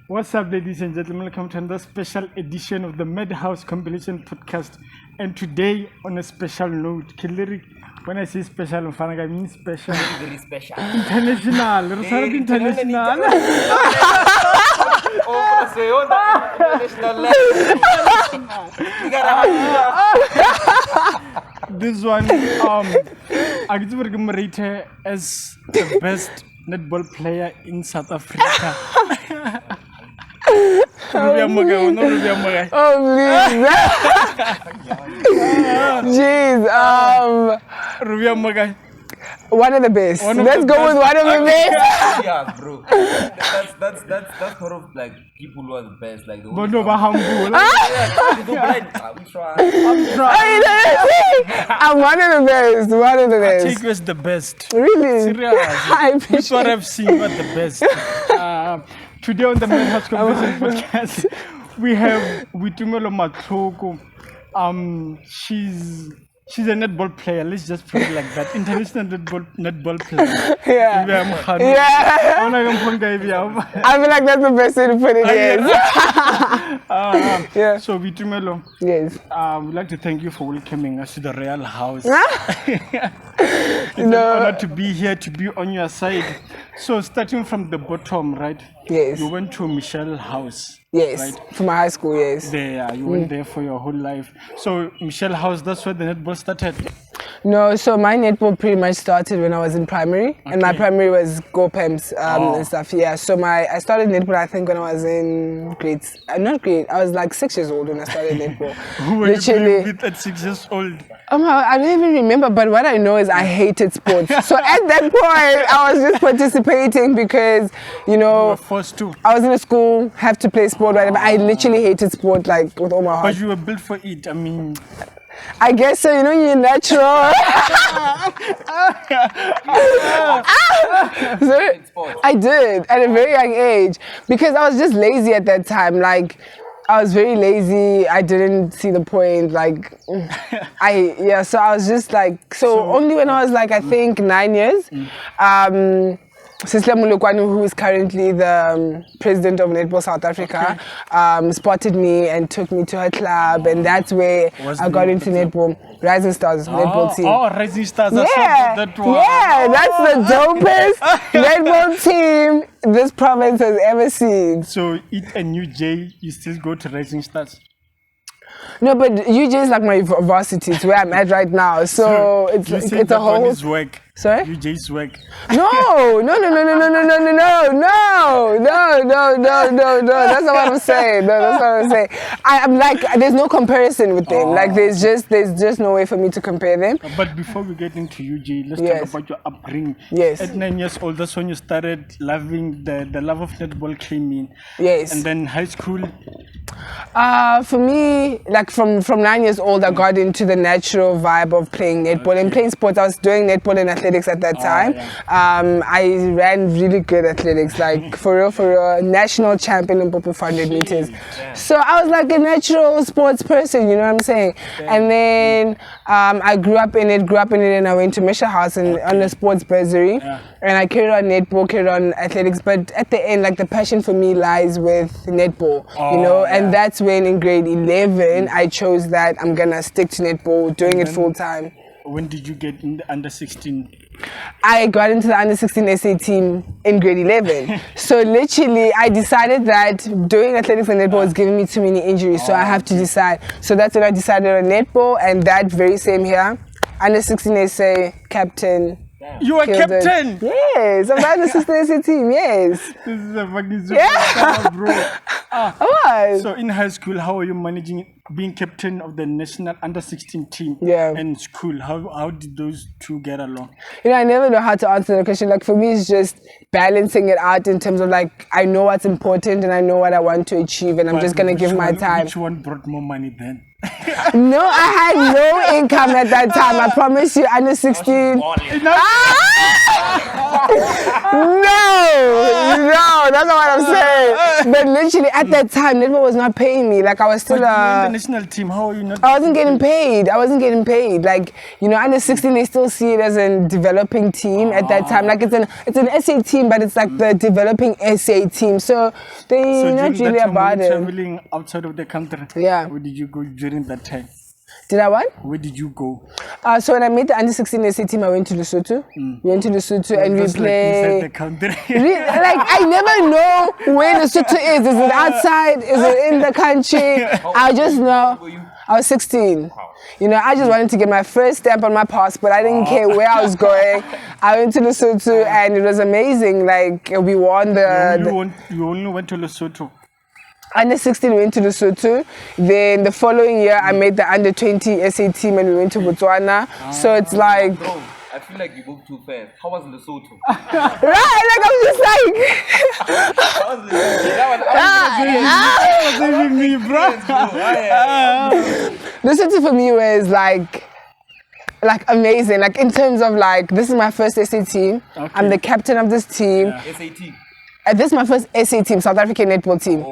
What's up, ladies and gentlemen? Welcome to another special edition of the Madhouse Compilation Podcast. And today, on a special note, when I say special, I mean special. Very special. International. International. This one, I get rated as the best netball player in South Africa. Oh, please. Jeez. One of the best. Let's go with one of the best. Yeah, bro. That's part of like people who are the best. Like the But no, but humble. I'm one of the best. One of the I best. take you as the best. Really? Serious. I That's appreciate what I've seen, but the best. Today on the Madhouse Compilation Podcast, we have Tumi Mahloko. She's a netball player. Let's just put it like that. International netball player. Yeah. I feel like that's the best way to put it. Yes. Yeah. So Tumi, Yes. we'd like to thank you for welcoming us to the Real House. It's an honor to be here, to be on your side. So starting from the bottom, right? Yes. You went to Michelle's house. Yes. Right? From my high school, yes. There, you went there for your whole life. So Michelle's house, that's where the netball started. No, so my netball pretty much started when I was in primary, and my primary was GoPems and stuff. Yeah, so I started netball I think when I was in I was like 6 years old when I started netball. Who were you playing with at 6 years old? I don't even remember, but what I know is I hated sports. So at that point, I was just participating because, you were forced to. I was in a school, have to play sport, whatever. I literally hated sport like with all my heart. But you were built for it. I mean, I guess so, you're natural. So, I did at a very young age because I was just lazy at that time. Like, I was very lazy. I didn't see the point. Like, so I was just like, so only when I was like, I think 9 years, Tumi Mahloko, who is currently the president of Netball South Africa, spotted me and took me to her club, and that's where I got into netball. Rising Stars netball team. Oh, Rising Stars. Yeah, that's the dopest netball team this province has ever seen. So, it and UJ, you still go to Rising Stars? No, but UJ is like my varsity. It's where I'm at right now. So it's a whole. One is work. Sorry? UJ's work. No. That's not what I'm saying. No, that's not what I'm saying. I'm like, there's no comparison with them. Like, there's just no way for me to compare them. But before we get into UJ, let's talk about your upbringing. Yes. At 9 years old, that's when you started loving the love of netball came in. Yes. And then high school. For me, like from 9 years old, I got into the natural vibe of playing netball and playing sports. I was doing netball and athletics at that time. I ran really good athletics, like for real, national champion in Popo 400 meters. So I was like a natural sports person, you know what I'm saying? And then I grew up in it, and I went to Michelle's house on a sports bursary. And I carried on netball, carried on athletics, but at the end, like the passion for me lies with netball, and that's when in grade 11, I chose that I'm gonna stick to netball, doing it full time. When did you get in the under 16? I got into the under 16 SA team in grade 11. So literally, I decided that doing athletics and netball was giving me too many injuries, so I have to decide. So that's when I decided on netball, and that very same year, under 16 SA captain. You were captain? Yes, I'm under 16 SA team, yes. This is a fucking super bro. What? So in high school, how are you managing being captain of the national under 16 team? And school, how did those two get along? I never know how to answer the question. Like, for me, it's just balancing it out in terms of like, I know what's important and I know what I want to achieve, and I'm just gonna give my time. Which one brought more money then? No, I had no income at that time. I promise you, under 16. No, that's not what I'm saying. But literally at that time, Netball was not paying me. Like I was still But you're in the national team. How are you not? I wasn't getting paid. Like, you know, under 16, they still see it as a developing team at that time. Like it's an SA team, but it's like the developing SA team. So they're not really about it. Traveling outside of the country. Yeah. Where did you go during that time? Did I what? Where did you go? So when I made the under 16 SA team, I went to Lesotho. We went to Lesotho and we Just like played. inside the country. Like I never know where Lesotho is. Is it outside? Is it in the country? I just know. I was 16. You know, I just wanted to get my first stamp on my passport. I didn't care where I was going. I went to Lesotho and it was amazing. Like we won You only went to Lesotho. Under 16 we went to Lesotho. Then the following year I made the under 20 SA team and we went to Botswana. So it's like. Bro, I feel like you moved too fast. How was Lesotho? Right, like I'm just like. How was Lesotho? That was saving me, bro. Lesotho for me was like amazing. Like in terms of like, this is my first SA team. Okay. I'm the captain of this team. SAT. This is my first SA team, South African netball team.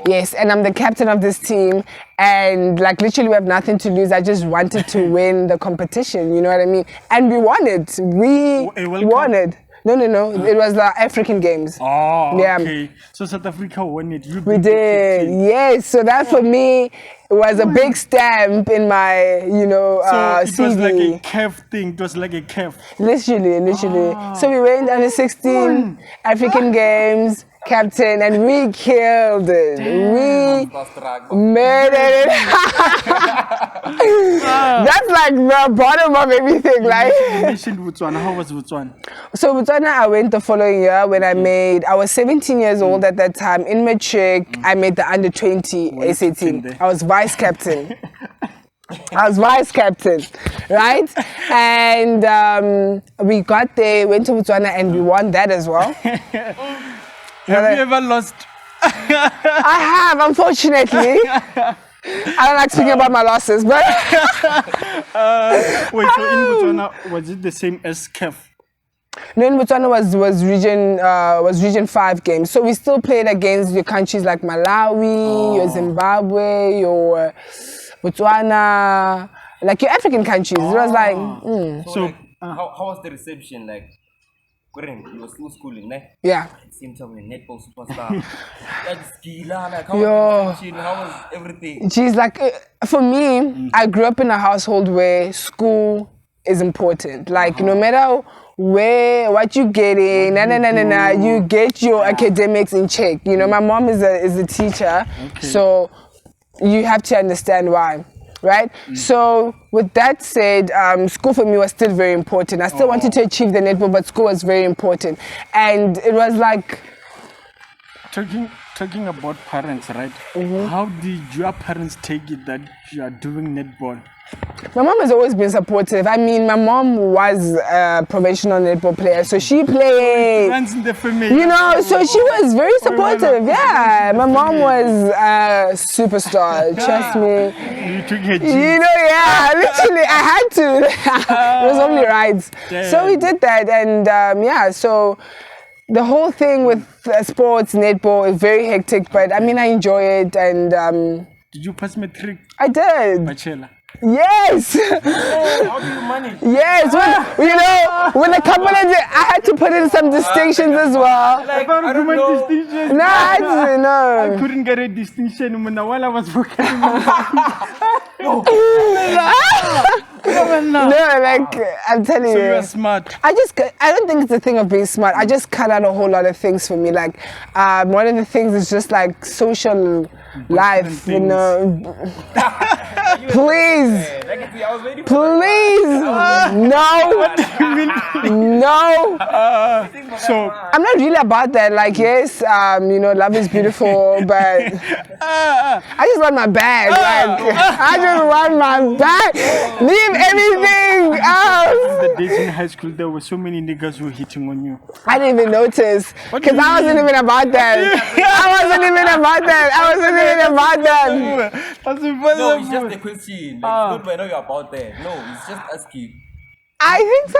Yes, and I'm the captain of this team. And like literally we have nothing to lose. I just wanted to win the competition, you know what I mean? And we won it. We won it. No. It was the African Games. Oh, yeah. Okay. So South Africa won it. We did. Yes. So that for me was a big stamp in my, you know, So it was CV. like a CAF thing. It was like a CAF. Literally. So we went under 16 African Games, captain, and we killed it. We murdered it. That's like the bottom of everything. Like. You mentioned Botswana. How was Botswana? So Botswana, I went the following year when I was 17 years old at that time. In matric, I made the under 20 SA team. I was vice captain. Right? And we got there, went to Botswana, and we won that as well. Have you ever lost? I have, unfortunately. I don't like speaking about my losses, but Wait, so in Botswana, was it the same as CAF? No, in Botswana was region 5 games. So we still played against your countries like Malawi, your Zimbabwe, your Botswana, like your African countries. It was like So like, how was the reception like? You were still schooling, ne? Yeah. Same time when netball superstar. Like how was the reception? How was everything? Geez, like for me, I grew up in a household where school is important. Like no matter what you get in, you get your academics in check. You know, my mom is a teacher, so you have to understand why. Right? So with that said, school for me was still very important. I still wanted to achieve the netball, but school was very important. And it was like... Talking about parents, right? How did your parents take it that you are doing netball? My mom has always been supportive. I mean, my mom was a professional netball player, so she played. Runs in the family. You know, so she was very supportive. Yeah, my mom was a superstar. Trust me. You took her genes. You know, yeah, literally, I had to. It was only right. So we did that, and yeah, so the whole thing with sports, netball is very hectic, but I mean, I enjoy it, and. Did you pass matric? I did. Bachelor. Yes. How do you manage? Yes. Well, you know, when the company did, I had to put in some distinctions as well. Like, I don't know. Distinctions. No, I didn't know. I couldn't get a distinction while I was working. No, like I'm telling So you. you are smart. I don't think it's a thing of being smart. I just cut out a whole lot of things for me. Like, one of the things is just like social life, you know. Please. Please. No. No. So I'm not really about that. Like, yes, you know, love is beautiful, but I just want my bag. Like, I just want my bag. Leave everything else. the days in high school, there were so many niggas who were hitting on you. I didn't even notice because I wasn't even about that. I wasn't even about that. That's impossible. No, it's just a question. Like, it's not whether you're about that. No, it's just asking. I think so.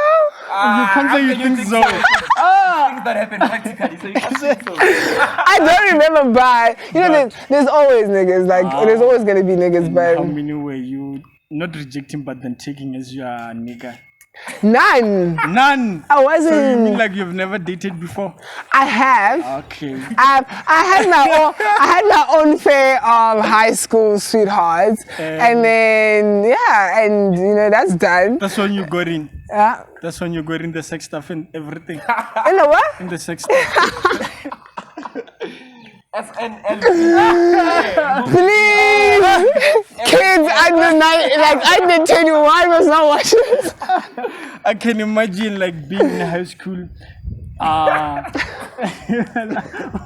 You can't say you think so. Things that happen practically, so you can't think so. I don't remember, but you know, there's always niggas. Like there's always gonna be niggas, but How many were you not rejecting but then taking as your nigga? none. None. I wasn't. So you mean like you've never dated before? I have. Okay. I had my own fair of high school sweethearts, and then and you know that's done. That's when you got in. Yeah. That's when you got in the sex stuff and everything. In the what? In the sex stuff. FNL. Please, kids under 21 was not watching this. I can imagine like being in high school. Why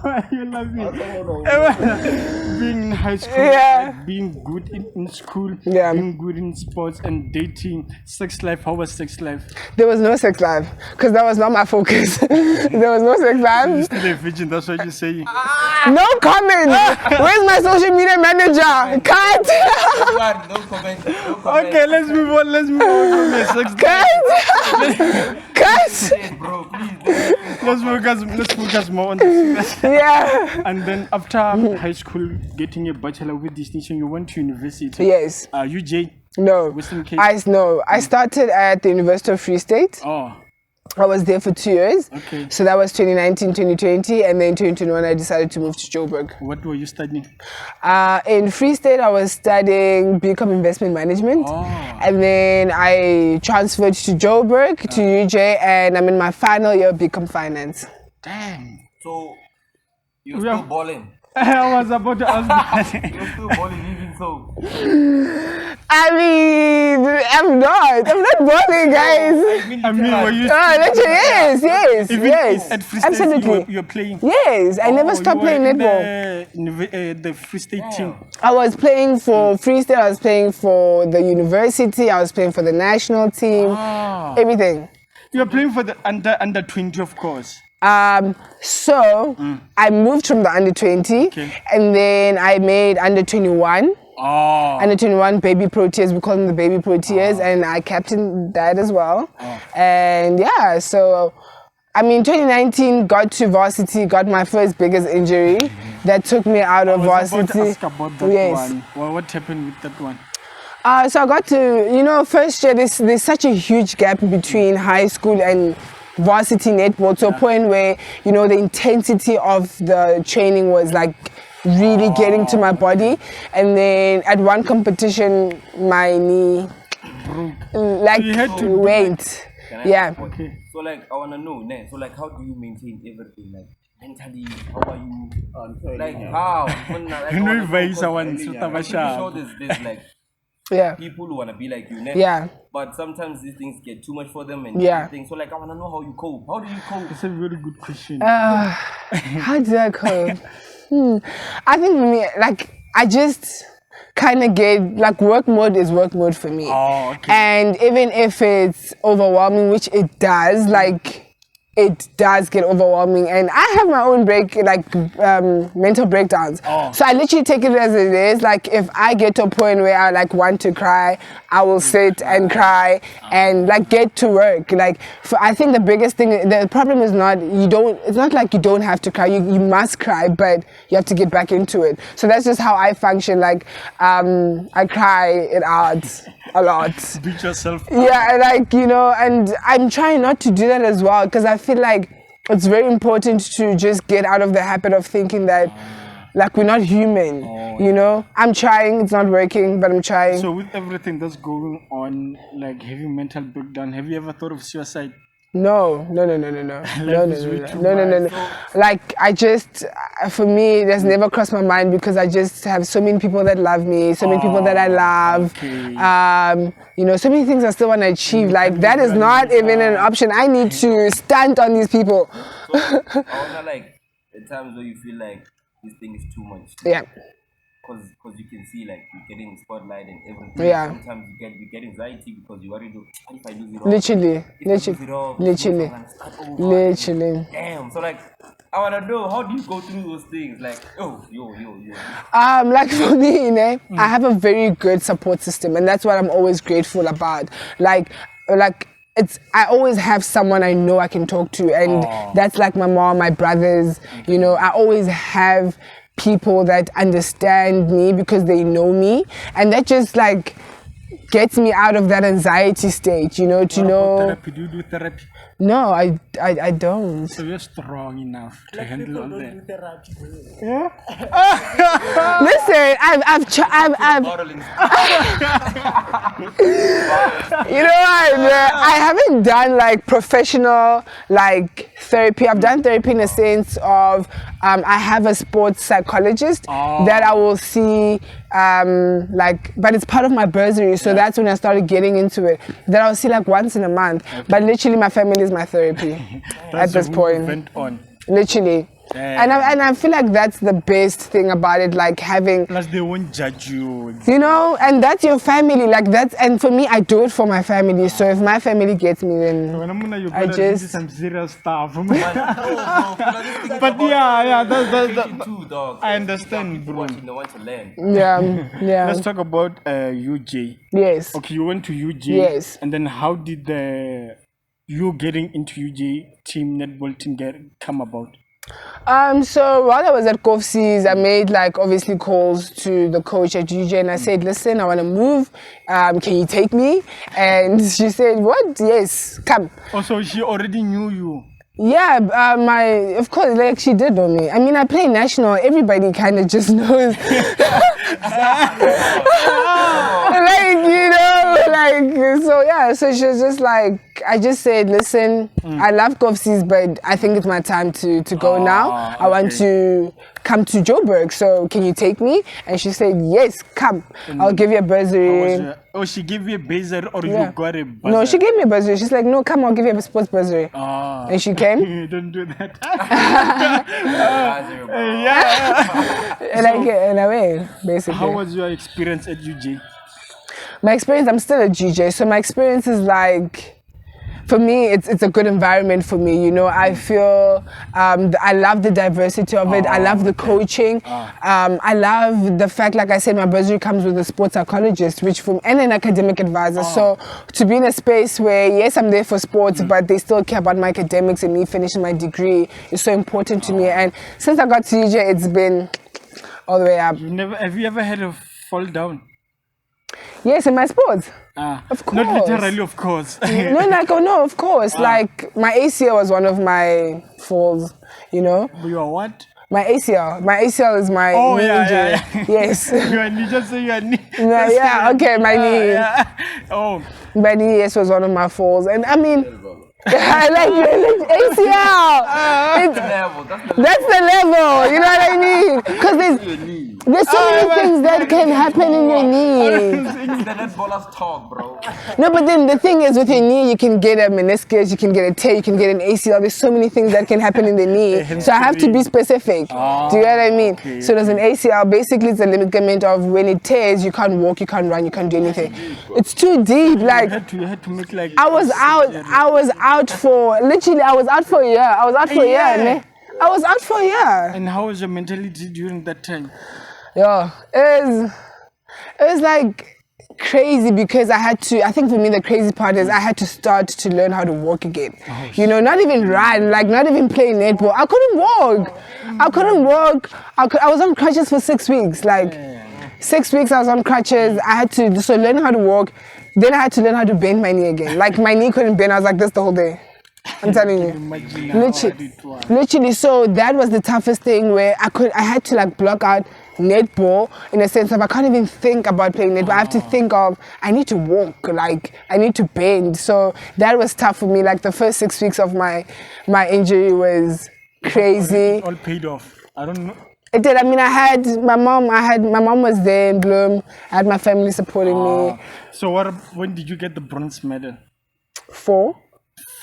are you laughing? Being in high school, like being good in school, being good in sports and dating, sex life. How was sex life? There was no sex life because that was not my focus. There was no sex You're life. still a virgin, that's what you say. No comment. Where's my social media manager? Cut. No comment. No comment. Okay, let's move on. Let's move on from the sex Cut. Cut. Bro, please. Let's focus more on the Yeah. And then after high school, getting a bachelor with distinction, you went to university. Yes. UJ? No. Western Cape? I started at the University of Free State. Oh. I was there for 2 years. Okay. So that was 2019, 2020, and then 2021 I decided to move to Joburg. What were you studying? In Free State I was studying BCom Investment Management. Oh. And then I transferred to Joburg, to UJ, and I'm in my final year of BCom Finance. Damn. So, you're still balling. I was about to ask that. You're still balling, even so. I mean, I'm not balling, guys. I mean, were you? Yes. At Free State, Absolutely. you're playing? Yes, I never stopped playing netball. The Free State team. I was playing for Free State, I was playing for the university, I was playing for the national team, everything. You're playing for the under 20, of course. So I moved from the under 20 and then I made under 21. Under 21 baby proteas, we call them the baby proteas, and I captained that as well. And so I mean 2019 got to varsity, got my first biggest injury that took me out of varsity. I was about to ask about that one. Well, what happened with that one? So I got to, first year there's such a huge gap between high school and varsity netball to a point where, the intensity of the training was like really getting to my body. And then at one competition, my knee went. Okay. So like, I want to know, so like, how do you maintain everything? Like, mentally, how are you? Like, how? I'm sure there's like, people who want to be like you, but sometimes these things get too much for them and everything. So like, I want to know how you cope. How do you cope? It's a very good question. How do I cope? I think for me, like, I just kind of get, like, work mode is work mode for me. And even if it's overwhelming, which it does, like, it does get overwhelming, and I have my own mental breakdowns. So I literally take it as it is. Like, if I get to a point where I want to cry, I will sit and cry and get to work. I think the biggest thing, the problem is it's not like you don't have to cry. You must cry, but you have to get back into it. So that's just how I function. I cry it out a lot. Beat yourself. And I'm trying not to do that as well, because I feel like it's very important to just get out of the habit of thinking that we're not human. I'm trying, it's not working, but I'm trying. So with everything that's going on, having mental breakdown, have you ever thought of suicide? No. For me, it has never crossed my mind, because I just have so many people that love me, so many people that I love. So many things I still want to achieve. That is not even an option. I need to stand on these people. So, I want the times where you feel like this thing is too much. Because you can see you're getting spotlight and everything. Sometimes you get anxiety because you worry, what if I lose it all? Literally. Damn. So I want to know, how do you go through those things? For me, I have a very good support system, and that's what I'm always grateful about. I always have someone I know I can talk to, and that's like my mom, my brothers, you know, I always have people that understand me because they know me, and that just like gets me out of that anxiety state, you know, to know. Therapy? Do you do therapy? No, I don't. So you're strong enough to handle all that. Listen, I've you know what? I haven't done like professional like therapy. I've done therapy in the sense of I have a sports psychologist that I will see like, but it's part of my bursary, so that's when I started getting into it. That I'll see like once in a month. But literally my family is my therapy at this point. Went on. Literally. And I feel like that's the best thing about it, like having. Plus, they won't judge you. You know, and that's your family, like that's. And for me, I do it for my family. So if my family gets me, then I just some serious stuff. But yeah, that's too, dog. I understand, bro. They want to learn. Yeah. Let's talk about UJ. Yes. Okay, you went to UJ. Yes. And then how did you getting into UJ team, netball team come about? So while I was at Khutšo, I made like obviously calls to the coach at UJ, and I said, listen, I want to move. Can you take me? And she said, what? Yes, come. Also, she already knew you. Yeah, of course, like she did know me. I mean, I play national. Everybody kind of just knows. Like, you know, like, so yeah. So she was just like, I just said, listen, I love Khutšo, but I think it's my time to go now. I want to come to Joburg, so can you take me? And she said, yes, come. I'll give you a bursary. She gave you a bursary, or you got a bursary? No, she gave me a bursary. She's like, no, come, I'll give you a sports bursary. And she came. Don't do that. Like, in a way, basically. How was your experience at UJ? My experience, I'm still a GJ, so my experience is like, for me, it's a good environment for me, you know. I feel, I love the diversity of it. I love the coaching. I love the fact, like I said, my bursary comes with a sports psychologist, and an academic advisor. So to be in a space where, yes, I'm there for sports, but they still care about my academics and me finishing my degree is so important to me. And since I got to UJ, it's been all the way up. Have you ever had a fall down? Yes, in my sports. Of course. Not literally, of course. No, of course. Like, my ACL was one of my falls, you know. Your what? My ACL. My ACL is my knee injury. Yes. Your knee, just say your knee. No, okay, my knee. My knee, yes, was one of my falls. And I mean, I like ACL. That's the level. You know what I mean? Because there's so many things that can happen in your knee. The netballers talk, bro. No, but then the thing is, with your knee, you can get a meniscus, you can get a tear, you can get an ACL. There's so many things that can happen in the knee. So I have to be specific. Do you know what I mean? Okay. So there's an ACL. Basically, it's a ligament of when it tears, you can't walk, you can't run, you can't do anything. It's too deep. Like, you had to make like. I was out for literally. I was out for a year. I was out for a year, man. I was out for a year. And how was your mentality during that time? Yeah, it was like crazy because I think for me the crazy part is I had to start to learn how to walk again. You know, not even run, like not even play netball. I couldn't walk. I was on crutches for 6 weeks. Like 6 weeks I was on crutches. I had to learn how to walk. Then I had to learn how to bend my knee again. Like my knee couldn't bend. I was like this the whole day. I'm telling you, literally. So that was the toughest thing where I had to like block out netball in a sense of I can't even think about playing netball. I have to think of I need to walk, like I need to bend. So that was tough for me. Like the first 6 weeks of my injury was crazy. It all paid off. I don't know. It did. I mean, my mom was there in Bloom. I had my family supporting me. So when did you get the bronze medal? 4.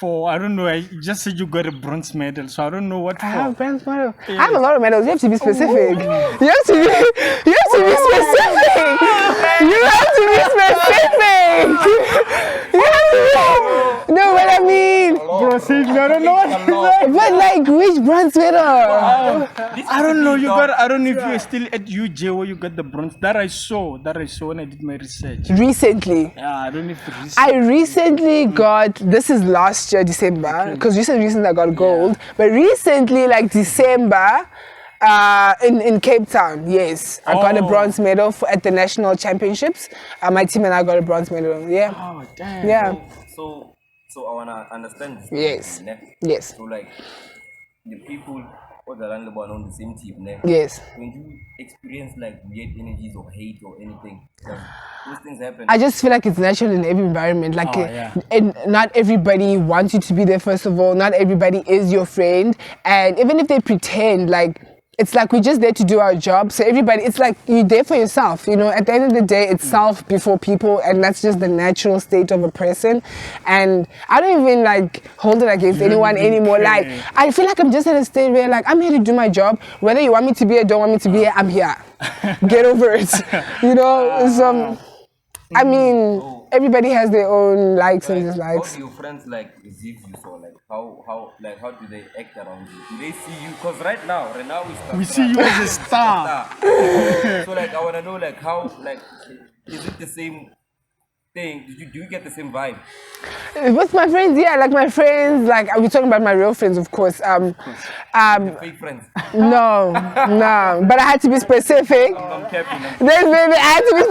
I don't know. I just said you got a bronze medal, so I don't know what for. I have a bronze medal. I have a lot of medals. You have to be specific. You have to be specific. No, but I mean, Oh, save me. I don't know what to say. But like, which bronze medal? I don't know. I don't know if you're still at UJ or you got the bronze. That I saw when I did my research. Recently. Yeah, I don't know if recently. I recently got, this is last year, December, because you said recently I got gold. But recently, like December, in Cape Town, yes. I got a bronze medal at the national championships. My team and I got a bronze medal, yeah. Oh, damn. Yeah. So I wanna understand this. Yes. Ne? Yes. So like the people or the land on the same team, ne? Yes. When you experience like weird energies or hate or anything, those things happen. I just feel like it's natural in every environment. Like, and not everybody wants you to be there, first of all. Not everybody is your friend. And even if they pretend, like, it's like we're just there to do our job. So everybody, it's like you're there for yourself. You know, at the end of the day, it's self before people. And that's just the natural state of a person. And I don't even like hold it against anyone anymore. Like, I feel like I'm just at a stage where like, I'm here to do my job. Whether you want me to be here, don't want me to be here, I'm here. Get over it. You know, so, I mean, everybody has their own likes and dislikes. How do your friends like receive you? So like how do they act around you? Do they see you? Because right now we see you as a star. So like I wanna know like how like is it the same thing? Do you get the same vibe? With my friends, yeah, like my friends, like we're talking about my real friends, of course. Fake friends. No, but I had to be specific. I'm capping. This baby, I had to be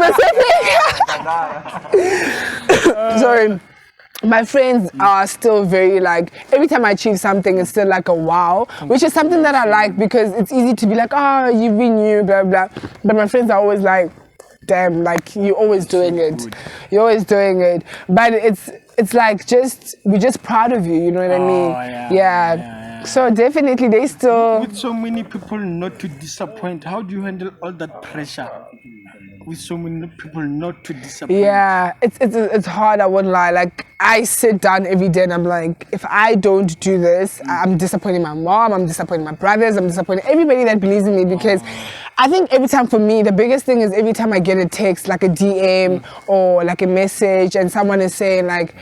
specific. Sorry. My friends are still very like, every time I achieve something, it's still like a wow, which is something that I like because it's easy to be like, oh, you've been new, blah, blah. But my friends are always like, damn, like you're always doing it. You're always doing it. But it's like we're just proud of you, you know what I mean? Yeah. So definitely they still... With so many people not to disappoint, how do you handle all that pressure? With so many people not to disappoint. Yeah, it's hard, I won't lie. Like, I sit down every day and I'm like, if I don't do this, I'm disappointing my mom, I'm disappointing my brothers, I'm disappointing everybody that believes in me, because I think every time for me, the biggest thing is every time I get a text, like a DM or like a message, and someone is saying like,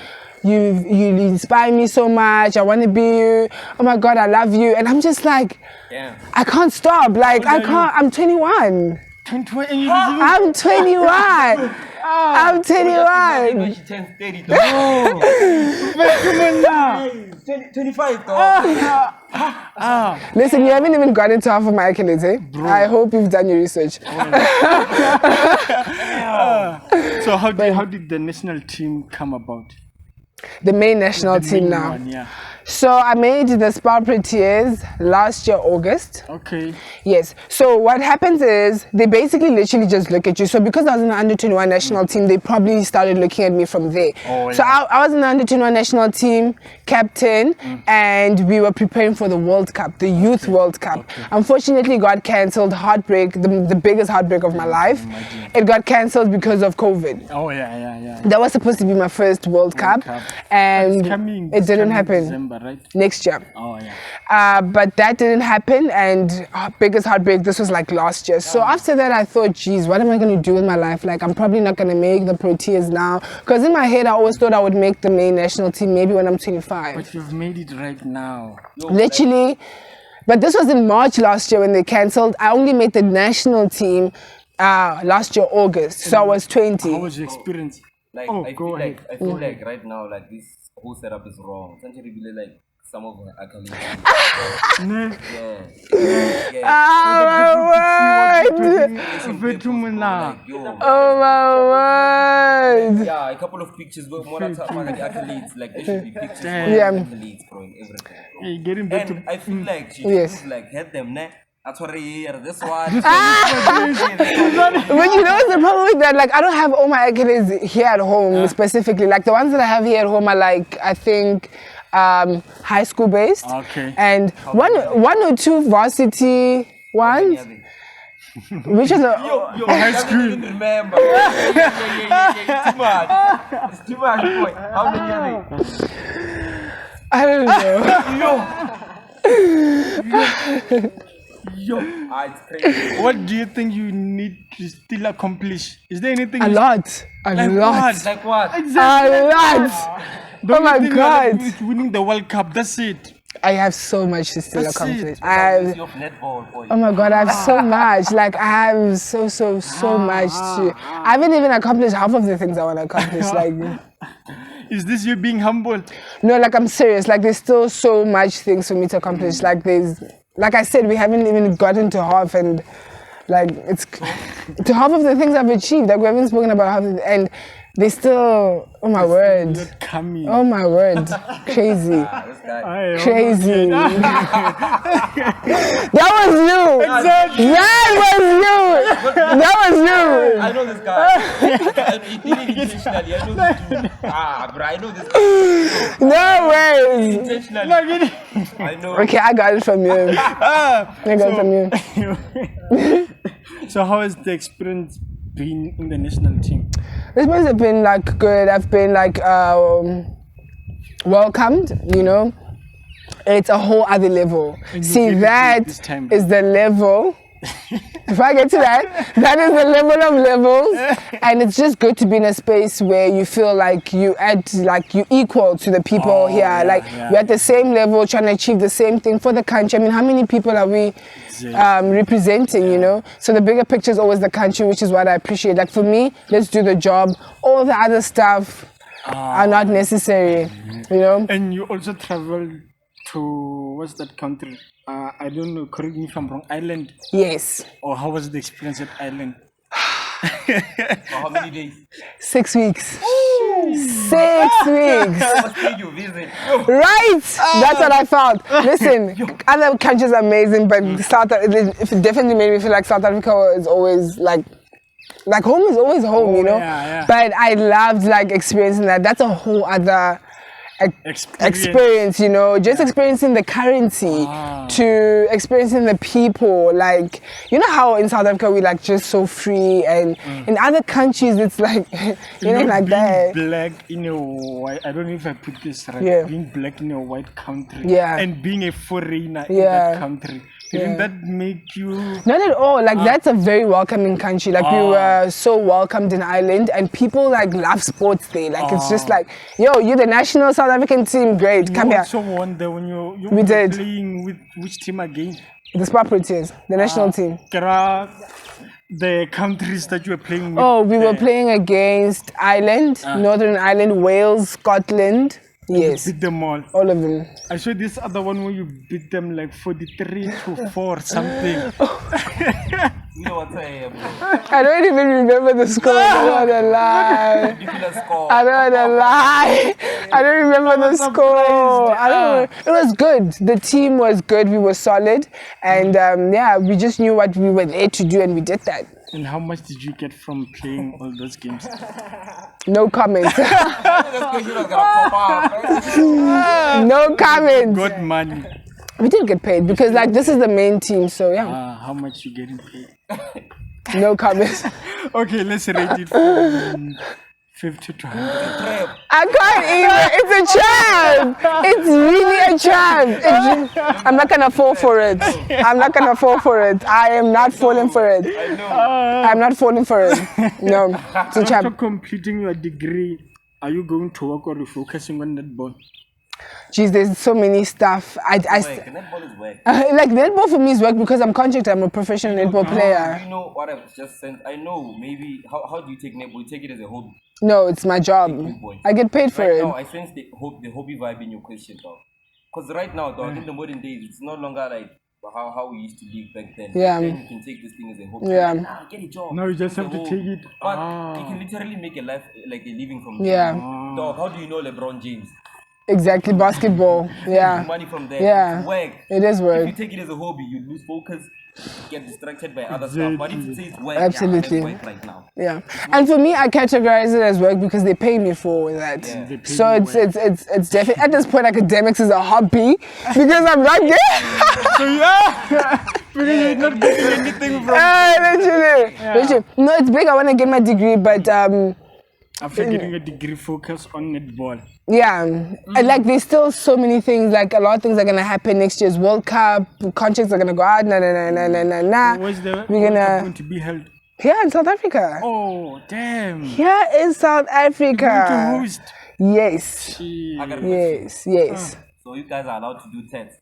you inspire me so much, I want to be you, oh my God, I love you. And I'm just like, I can't stop, like I'm 21. I'm 21. I'm 21. I'm 21. She turns 30. 25 Listen, you haven't even gotten to half of my accolades, eh? Bro. I hope you've done your research. So how did the national team come about? The main national team now. One, So I made the Spar Proteas last year, August. Okay. Yes. So what happens is they basically literally just look at you. So because I was in the under-21 national team, they probably started looking at me from there. So I was in the under-21 national team, captain, and we were preparing for the World Cup, the Youth World Cup. Unfortunately, it got cancelled. Heartbreak, the biggest heartbreak of my life. It got cancelled because of COVID. That was supposed to be my first World Cup. And it didn't happen. December, right? Next year. But that didn't happen, and biggest heartbreak, this was like last year. So after that I thought, geez, what am I going to do with my life? Like, I'm probably not going to make the Proteas now, because in my head I always thought I would make the main national team maybe when I'm 25. But you've made it right now. Literally. But this was in March last year when they cancelled. I only made the national team last year, August. So I was 20. How was your experience? Like, I feel like right now, like this whole setup is wrong. Essentially, really like some of the accolades. Oh my word! Yeah, a couple of pictures were more like accolades. Like there should be pictures. Accolades, bro, and everything. Hey, getting back and I feel like she like had them, ne? This one. But you know what's the problem with that? Like, I don't have all my accolades here at home specifically. Like, the ones that I have here at home are like, I think, high school based. Okay. And one or two varsity ones. Which is your high school. Remember? It's too much. It's too much, boy. How many are they? I don't know. It's crazy. What do you think you need to still accomplish? Is there anything? A lot. Like what? Exactly. A lot. The Oh my only thing you are God. with winning the World Cup. That's it. I have so much to still That's it. accomplish. Your netball, boy. Oh my God, I have so much. Like, I have so much to. I haven't even accomplished half of the things I want to accomplish. Like, Is this you being humble? no, like, I'm serious. Like, there's still so much things for me to accomplish. Like, like I said, we haven't even gotten to half, and like, it's to half of the things I've achieved. Like, we haven't spoken about half of it, and they still, oh my word. Not coming. Oh my word. Crazy. This guy. Crazy. That was you. Exactly. That was you. I know this guy. He did it intentionally. I know this dude. Bro, I know this guy. No way. Intentionally. I know. Okay, I got it from you. I got it from you. So how has the experience been in the national team? This must have been like good. I've been like welcomed, you know. It's a whole other level. And you See, gave it that this time. is the level. If I get to that, that is the level of levels. And it's just good to be in a space where you feel like you equal to the people here. Yeah, Like yeah. we're at the same level, trying to achieve the same thing for the country. I mean, how many people are we representing, you know? So the bigger picture is always the country, which is what I appreciate. Like for me, let's do the job. All the other stuff are not necessary, you know? And you also traveled to, what's that country? I don't know, correct me if I'm wrong, Ireland. Yes. Or how was the experience at Ireland? For how many days? 6 weeks. 6 weeks. What made you visit? Right. That's what I felt. Listen, other countries are amazing, but it definitely made me feel like South Africa is always like home is always home, you know? Yeah. But I loved like experiencing that. That's a whole other experience, you know, just experiencing the currency to experiencing the people. Like, you know how in South Africa we like just so free, and in other countries it's like it ain't like that. Black in a white, I don't know if I put this right. Yeah. Being black in a white country. Yeah. And being a foreigner in Yeah. that country. Didn't that make you? Not at all. Like that's a very welcoming country. Like we were so welcomed in Ireland, and people like love sports there. Like it's just like, yo, you're the national South African team. Great, come You here. also won there when you We were did. playing with which team again? The Spa Proteas, the national team. Kera, the countries that you were playing with. Oh, we were playing against Ireland, Northern Ireland, Wales, Scotland. Yes, Beat them all. all of them. I saw this other one where you beat them like 43-4 something. You know what I am, bro. I don't even remember the score. I don't want to lie. Ridiculous score. I don't want to lie. I don't remember the score. I don't. It was good. The team was good. We were solid, and yeah, we just knew what we were there to do, and we did that. And how much did you get from playing all those games? No comments. This question was gonna pop up. No comments. Got money. We didn't get paid because like this is the main team, so yeah. How much you getting paid? No comments. Okay, let's rate it from 50 to 100. I can't even. It's a trap. It's really a trap. I'm not gonna fall for it. I'm not gonna fall for it. I am not falling for it. I know. I'm not falling for it. No, it's a After trap. completing your degree, are you going to work or are you focusing on netball? Jeez, there's so many stuff. Netball is work. Like netball for me is work because I'm contracted. I'm a professional netball player. You know what I've just sent? I know maybe how do you take netball? You take it as a hobby. No, it's my job. I get paid for Right it. now, I sense the hobby vibe in your question, dog. Because right now, dog, in the modern days, it's no longer like how we used to live back then. Yeah. Then you can take this thing as a hobby. Yeah. Nah, get a job. No, you just have to It's a take hobby. it. But you can literally make a life, like a living from it. Yeah. Dog, how do you know LeBron James? Exactly, basketball. Yeah. Money from there. Yeah. It's work. It is If work. you take it as a hobby, you lose focus, get distracted by other stuff. But if it says work, Absolutely. yeah, that's work right now. Yeah. And for me, I categorize it as work because they pay me for that. Yeah. They pay So you it's definitely at this point academics is a hobby because I'm not getting because you're not getting anything from literally. No, it's big. I want to get my degree, but after getting a degree, focus on netball. yeah, and like there's still so many things. Like a lot of things are gonna happen next year's World Cup. Contracts are gonna go out. Nah. Where's the We're gonna going to be held? here in South Africa. Oh, damn. Here in South Africa. Going to host. Yes. I got a question. Yes. So you guys are allowed to do tests?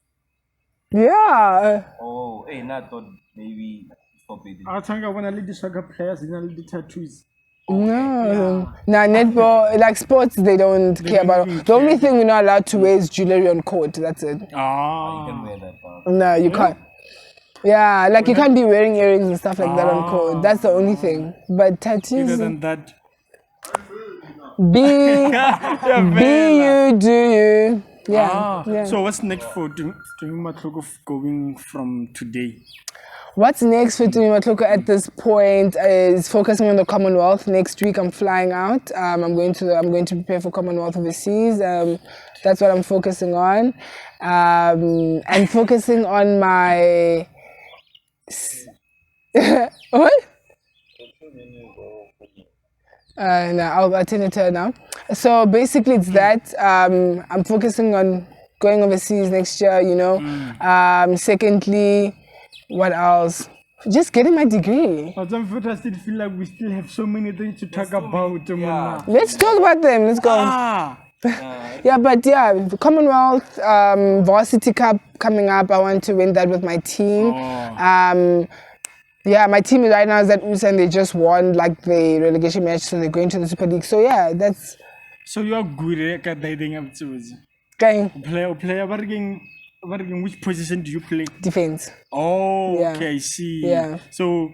Yeah. Oh, hey, not thought maybe it's forbidden. I think I want to lead the soccer players and lead the tattoos. No. Nah, netball, like sports, they don't care about. The only thing we're not allowed to wear is jewelry on court. That's it. You can wear that part. No, you can't. Yeah, like you can't be wearing earrings and stuff like that on court. That's the only thing. But tattoos. Other than that, Be you, do you. Yeah. So what's next for Tumi Mahloko going from today? What's next for Tumi Mahloko at this point is focusing on the Commonwealth. Next week I'm flying out. I'm going to prepare for Commonwealth overseas. That's what I'm focusing on. And focusing on my what? No, I'll attend it to her now. So basically it's that. I'm focusing on going overseas next year, you know. Secondly, what else? Just getting my degree. I still feel like we still have so many things to talk about. Yeah. Let's talk about them. Let's go. Yeah, but yeah, Commonwealth, Varsity Cup coming up. I want to win that with my team. Yeah, my team right now is at USA and they just won like the relegation match, so they're going to the Super League. So yeah, that's. So you are good at dating up to Going player. Which position do you play? defense. Oh, Yeah. okay, I see. Yeah. So,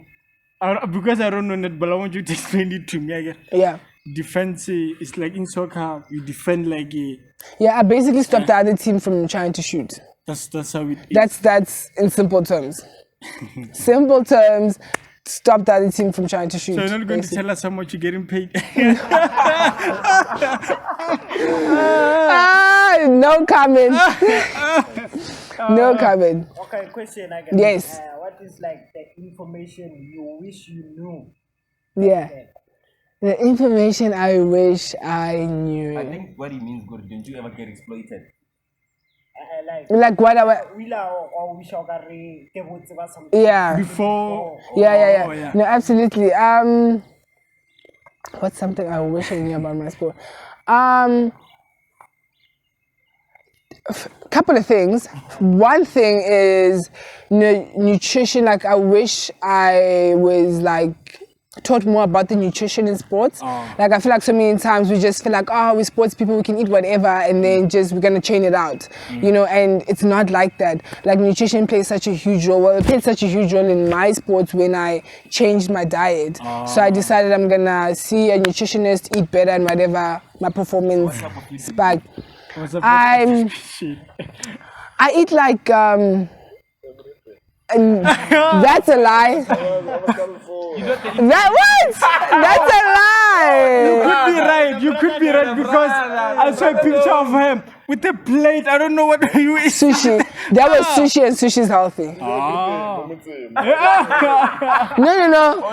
because I don't know netball, I want you to explain it to me again. Yeah. Defense is like in soccer, you defend like a. Yeah, I basically stopped the other team from trying to shoot. That's how it is. That's in simple terms. Simple terms, stop the other team from trying to shoot. So you're not going to tell us how much you're getting paid? No comment. No comment. Okay, question again. Yes. What is like the information you wish you knew? Yeah. The information I wish I knew. I think what he means good. Don't you ever get exploited? Like what I Or wish I something. yeah. Before. Yeah. Oh, yeah. No, absolutely. What's something I wish I knew about my sport? Couple of things. One thing is nutrition. Like I wish I was like taught more about the nutrition in sports. Like I feel like so many times we just feel like, oh, we're sports people, we can eat whatever and then just we're gonna chain it out, you know, and it's not like that. Like nutrition plays such a huge role. Well, it played such a huge role in my sports when I changed my diet. So I decided I'm gonna see a nutritionist, eat better and whatever my performance spiked. I eat like and that's a lie. That's a lie. You could be right because I saw a picture of him with a plate. I don't know what you eat. Sushi. That was sushi and sushi's healthy. No.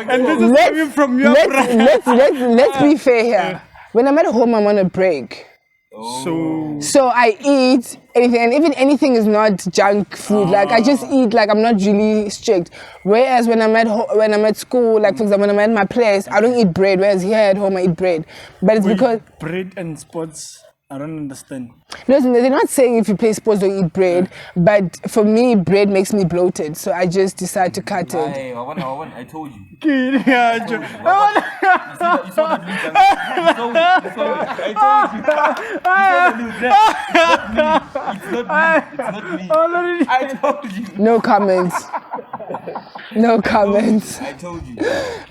And this is coming from your Let's be fair here. When I'm at home, I'm on a break. So I eat anything, and even anything is not junk food. Like I just eat, like I'm not really strict. Whereas when I'm at school, like for example, when I'm at my place, I don't eat bread. Whereas here at home, I eat bread. But it's because bread and sports, I don't understand. No, they're not saying if you play sports don't eat bread. But for me, bread makes me bloated, so I just decide to cut it. Hey, I told you. Yeah, You saw that loser. I told you. It's not me. I told you. No comments. No comments. I told you.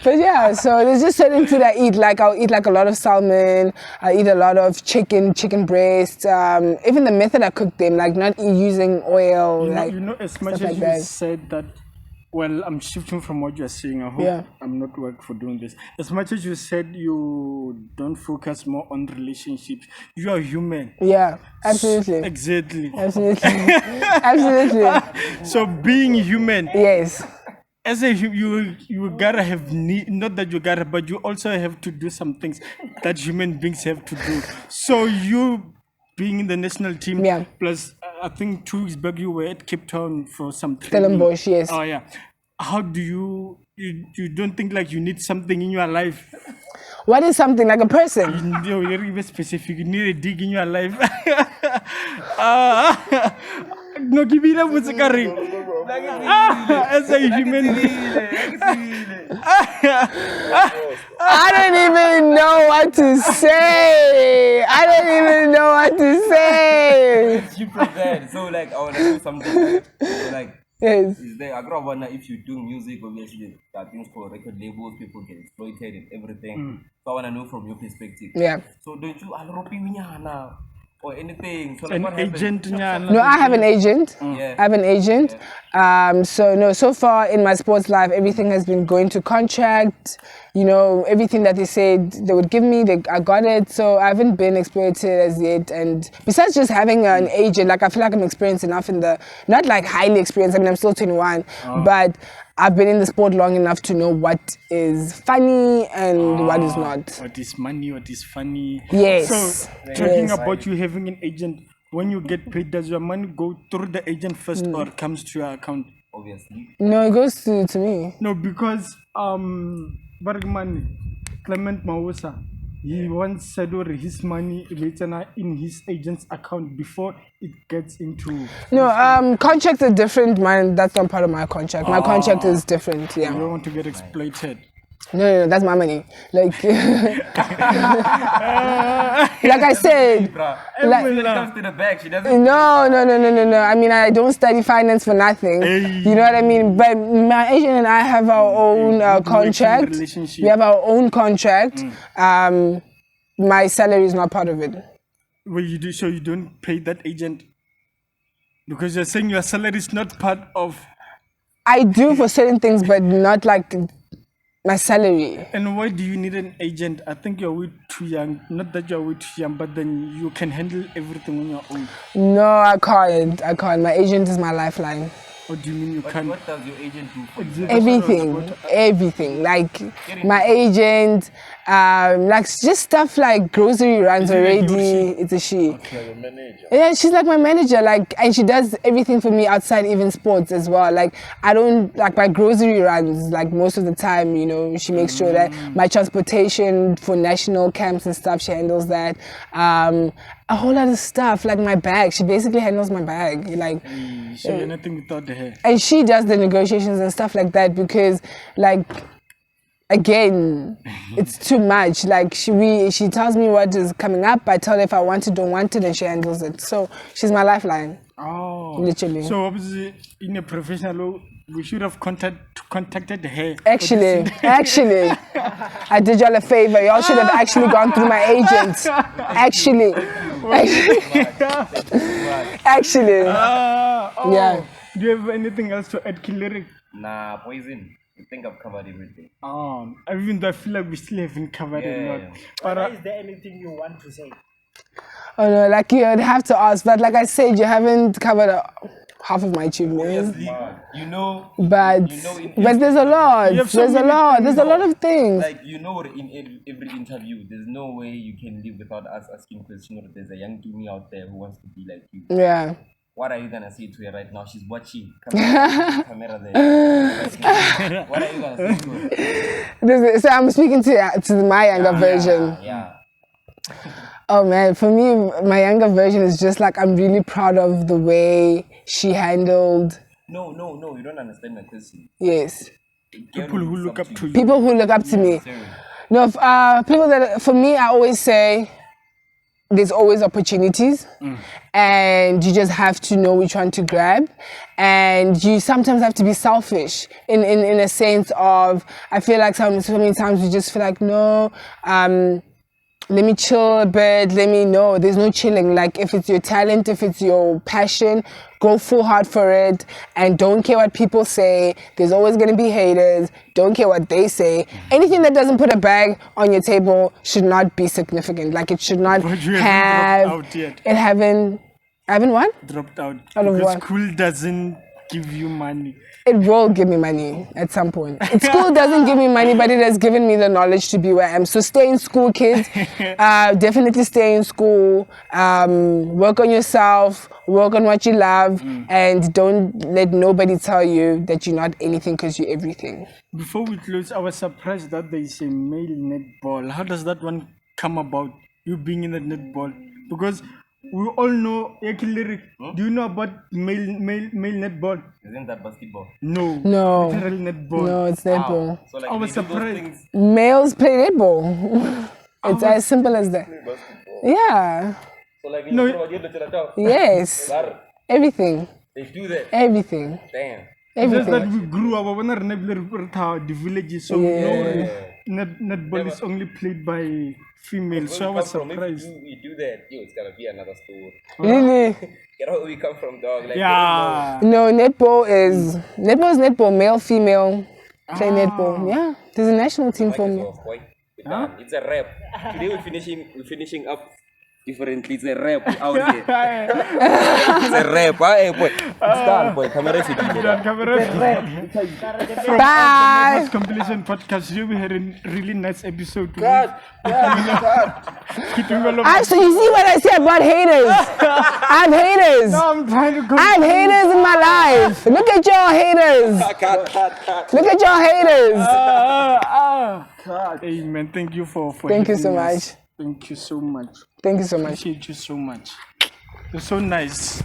But yeah, so there's just certain food I eat. Like I'll eat like a lot of salmon. I eat a lot of chicken breast. Even the method I cook them, like not using oil. As much as you said that. Well, I'm shifting from what you're saying. I hope I'm not work for doing this. As much as you said you don't focus more on relationships, you are human. Yeah, absolutely. Exactly. Absolutely. Absolutely. So being human. Yes. As a you gotta have not that you gotta, but you also have to do some things that human beings have to do. So you being in the national team, plus I think 2 weeks back you were at Cape Town for some training. Stellenbosch, yes. Oh yeah. How do you don't think like you need something in your life? What is something like a person? You're very specific. You need a dig in your life. No, give me that musikari. As a human being. I don't even know what to say. I don't even know what to say. You present. So like I wanna do something. So like Yes. is there I grow wonder if you do music, obviously there are things called record labels, people get exploited and everything. So I wanna know from your perspective. Yeah. So don't you now or anything? So like An what happens? agent. No, I have an agent. Yeah. I have an agent. So far in my sports life, everything has been going to contract. You know, everything that they said they would give me, I got it. So I haven't been exploited as yet. And besides just having an agent, like I feel like I'm experienced enough not like highly experienced. I mean, I'm still 21, but I've been in the sport long enough to know what is funny and what is not. What is money, what is funny. Yes. So, talking Yes. about you having an agent, when you get paid, does your money go through the agent first or comes to your account? Obviously. No, it goes to me. No, because Bergman, Clement Mawusa, he once said his money is in his agent's account before it gets into. No, contracts are different. That's not part of my contract. My contract is different. Yeah. You don't want to get exploited. No, that's my money. Like, like I said, When it comes to the bag, she doesn't. no. I mean, I don't study finance for nothing. You know what I mean? But my agent and I have our own contract. relationship. We have our own contract. My salary is not part of it. Well, you do, so you don't pay that agent because you're saying your salary is not part of. I do for certain things, but not like my salary. And why do you need an agent? I think you're way too young. Not that you're way too young, but then you can handle everything on your own. No, I can't. My agent is my lifeline. What do you mean you But can't? what does your agent do for you? Everything. Like my agent, like just stuff like grocery runs already. It's a she. Like a manager. Yeah, she's like my manager. Like, and she does everything for me outside even sports as well. Like, I don't like my grocery runs. Like most of the time, you know, she makes sure that my transportation for national camps and stuff, she handles that. A whole lot of stuff like my bag. She basically handles my bag. Like. So you're nothing without the hair. And she does the negotiations and stuff like that because, like, again, it's too much. Like, she tells me what is coming up. I tell her if I want it, don't want it, and she handles it. So she's my lifeline. Oh. Literally. So obviously, in a professional way, we should have contacted her. Actually, I did y'all a favor. Y'all should have actually gone through my agent. Actually. Yeah. Do you have anything else to add, Killyric? Nah, Poison. I think I've covered everything. Even though I feel like we still haven't covered a lot. Yeah. But, Is there anything you want to say? Oh no, like you'd have to ask. But like I said, you haven't covered half of my achievements. Obviously, you know. But you know there's a lot. You have so There's a many lot. things. There's a lot of things. Like, you know, in every interview, there's no way you can live without us asking questions. Or there's a young Tumi out there who wants to be like you. Yeah. What are you gonna say to her right now? She's watching. Camera there. What are you gonna say to her? So I'm speaking to my younger version. Yeah. Oh man, for me, my younger version is just like I'm really proud of the way she handled. No, you don't understand my question. Yes. people who look up to you. People who look up to me. Serious. No, people that, for me, I always say there's always opportunities and you just have to know which one to grab. And you sometimes have to be selfish in a sense of, I feel like so many times we just feel like, no, let me chill a bit, let me know. There's no chilling. Like if it's your talent, if it's your passion, go full hard for it and don't care what people say. There's always going to be haters. Don't care what they say. Anything that doesn't put a bag on your table should not be significant. Like it should not But you have... haven't dropped out yet. I haven't what? Dropped out. Out of Because what? school doesn't give you money. It will give me money at some point. School doesn't give me money, but it has given me the knowledge to be where I am. So stay in school, kids. Definitely stay in school. Work on yourself. Work on what you love. And don't let nobody tell you that you're not anything because you're everything. Before we close, I was surprised that there is a male netball. How does that one come about? You being in the netball? Because we all know, do you know about male netball? Isn't that basketball? No. Literal netball. No, it's netball. So like I was they do those surprised. things. Males play netball. It's as simple as that. Yeah. So like No. Yes. Everything. They do that. Everything. Damn. Just that Everything. we grew up when the villages, so netball is only played by females. So I was surprised. If you do that, it's gonna be another story. Really? You know where we come from, dog. Like, Yeah. No, netball is netball, male, female. Play netball. Yeah. There's a national team for me. It's a rap. Today we're finishing up differently. It's a rap out here. It's a rap. Hey, boy. It's done, boy. Camera is Bye. Compilation podcast. You had a really nice episode. God. So you see what I said about haters? I have haters. No, I'm trying to go. I have haters in my life. Look at y'all haters. Look at y'all haters. Hey man, thank you for Thank you so having us. much. Thank you so much. Thank you so much. Appreciate you so much. You're so nice.